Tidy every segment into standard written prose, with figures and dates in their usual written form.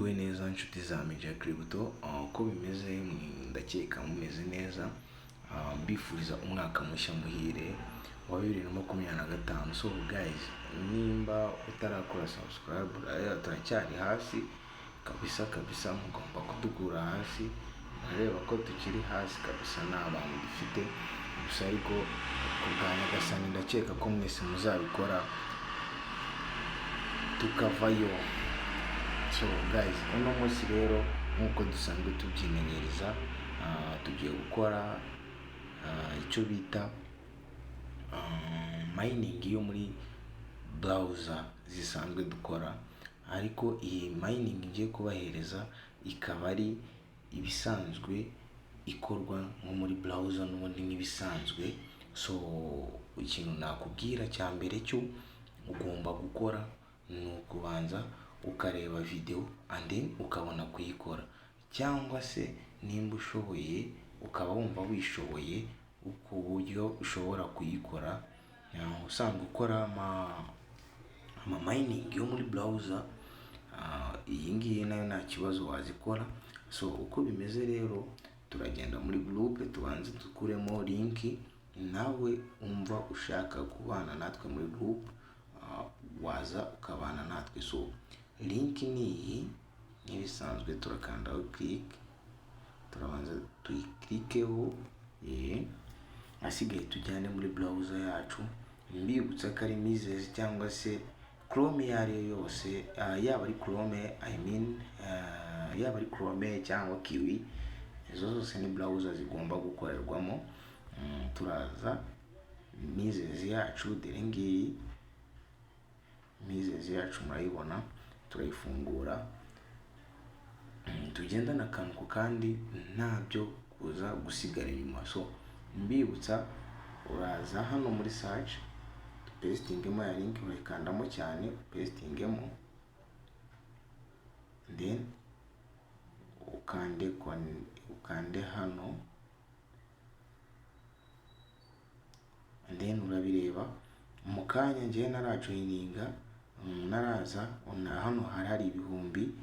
Mwiriwe neza nshuti za Media Crypto, uko bimeze ndakeka mumeze neza. Mbifuriza umwaka mushya muhire wa 2025. So guys, nimba utarakora subscribe turacyari hasi kabisa, mugomba kudukura hasi. Nareba ko tukiri hasi kabisa, n'abantu dufite gusa, ariko kurwanya gasani ndakeka ko mwese muzabikora tukavayo. So guys, uno munsi rero nkuko dusanzwe tubyimenyereza, tugiye gukora icyo bita mining yo muri browser zisanzwe dukora, ariko iyi mining ngiye kubahereza ikaba ari ibisanzwe ikorwa nko muri browser n'ubundi n'ibisanzwe. So ikintu nakubwira cya mbere cyo ugomba gukora ni ukubanza ukareba video and then ukabona kuyikora, cyangwa se nimba ushoboye ukaba wumva wishoboye ku buryo ushobora kuyikora. Usanzwe ukora ama mining yo muri browser, iyi ngiyi nayo nta kibazo wazikora. So uko bimeze rero, turagenda muri group tubanze dukuremo link. Nawe umva ushaka kubana natwe muri group, waza ukabana natwe. So link ni iyi, n'ibisanzwe turakanda click, turabanza tuyikirikeho, asigaye tujyane muri browser yacu. Mbibutsa ko ari Mises cyangwa se Chrome iyo ari yo yose, yaba ari Chrome, yaba ari Chrome cyangwa Kiwi, izo zose ni browser zigomba gukorerwamo. Turaza Mises yacu, dore ngiyi Mises yacu murayibona, turayifungura. Tugendana akantu kandi ntabyo kuza gusigara inyuma. So mbibutsa, uraza hano muri search, pastingemo ya link, urayikandamo cyane, pastingemo, then ukande hano, and then urabireba. Mu kanya ngiye narajoininga, naraza hano hari ibihumbi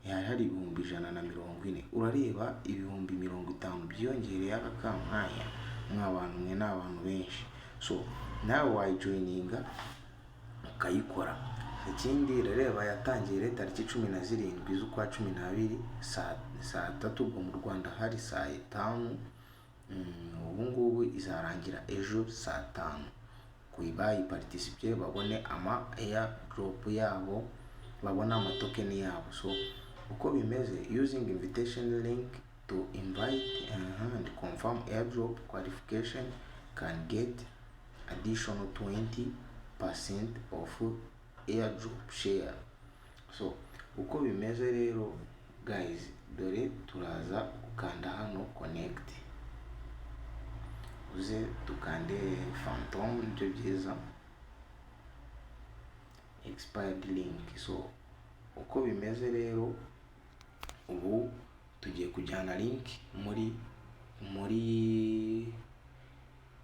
140. urareba ibihumbi 50 byiyongereye aka mwanya. Mw'abantu mwe n'abantu benshi, so nawe wayijoininga ukayikora. Ikindi reba, yatangiye tariki 17 z'ukwa 12 saa 3, ubwo mu Rwanda hari saa 5. Ubu ngubu izarangira ejo saa 5. Kuyibayi participate babone ama airdrop yabo, babona ama token yabo. So uko bimeze, using invitation link to invite and confirm airdrop qualification can get additional 20% of airdrop share. So uko bimeze rero guys, dore turaza gukanda hano connect, uze tukande phantom, nibyo byiza, expired link. So uko bimeze rero, ubu tugiye kujyana link muri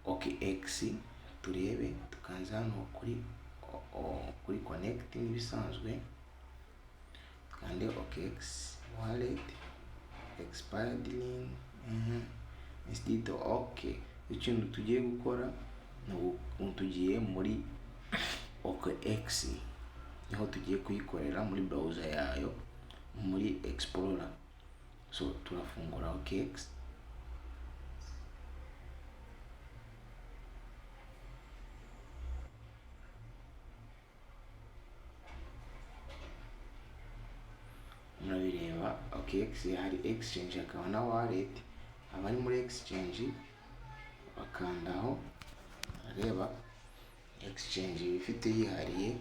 OKX. Turebe, tukanze hano kuri connect n'ibisanzwe, kandi OKX wallet expired link instead. Okay, ikintu tugiye gukora ni tugiye muri OKX, niho tugiye kuyikorera muri browser yayo muri Explorer. So turafungura OKX, murabireba. OKX hari exchange, akaba na wallet. Abari muri exchange bakandaho, areba exchange ifite yihariye.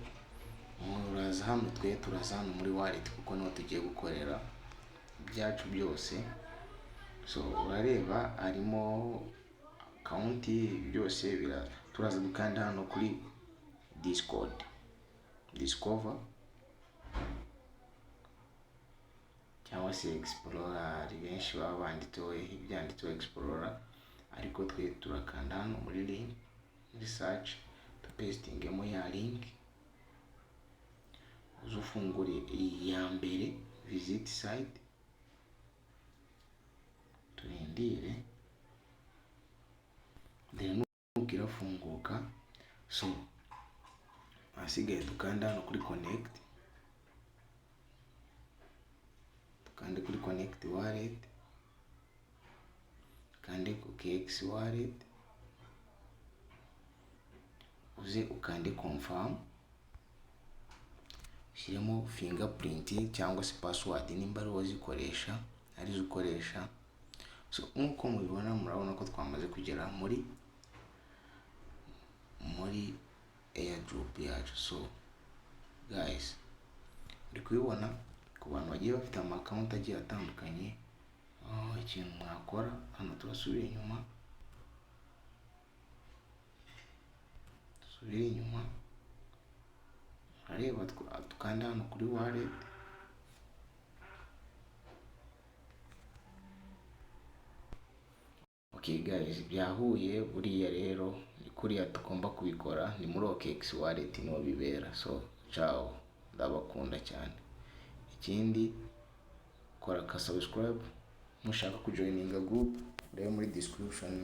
Muraza hano, twe turaza hano muri wallet kuko niho tugiye gukorera ibyacu byose. So urareba harimo account byose turaza dukanda hano kuri discover cyangwa se Explorer. Benshi baba byanditseho Explorer, ariko twe turakanda hano muri link, research, pastingemo ya link, uzufungure iya mbere visit site, turindire then nuko irafunguka. So ahasigaye dukanda hano kuri connect, dukande kuri connect wallet, kande ku KX wallet, uze ukande confirm, ushyiremo fingerprint cyangwa se password nimba ari wazikoresha arizo ukoresha. So nkuko mubibona, murabona ko twamaze kugera muri airdrop yacu. So guys, uri kubibona ku bantu bagiye bafite ama account agiye atandukanye, ikintu mwakora hano, turasubira inyuma, areba tukanda hano kuri wallet. Okay guys, byahuye. Buriya rero ni kuriya tugomba kubikora, ni muri OKX wallet niho bibera. So ciao, ndabakunda cyane. Ikindi, kora ka subscribe, mushaka kujoininga group, rero muri description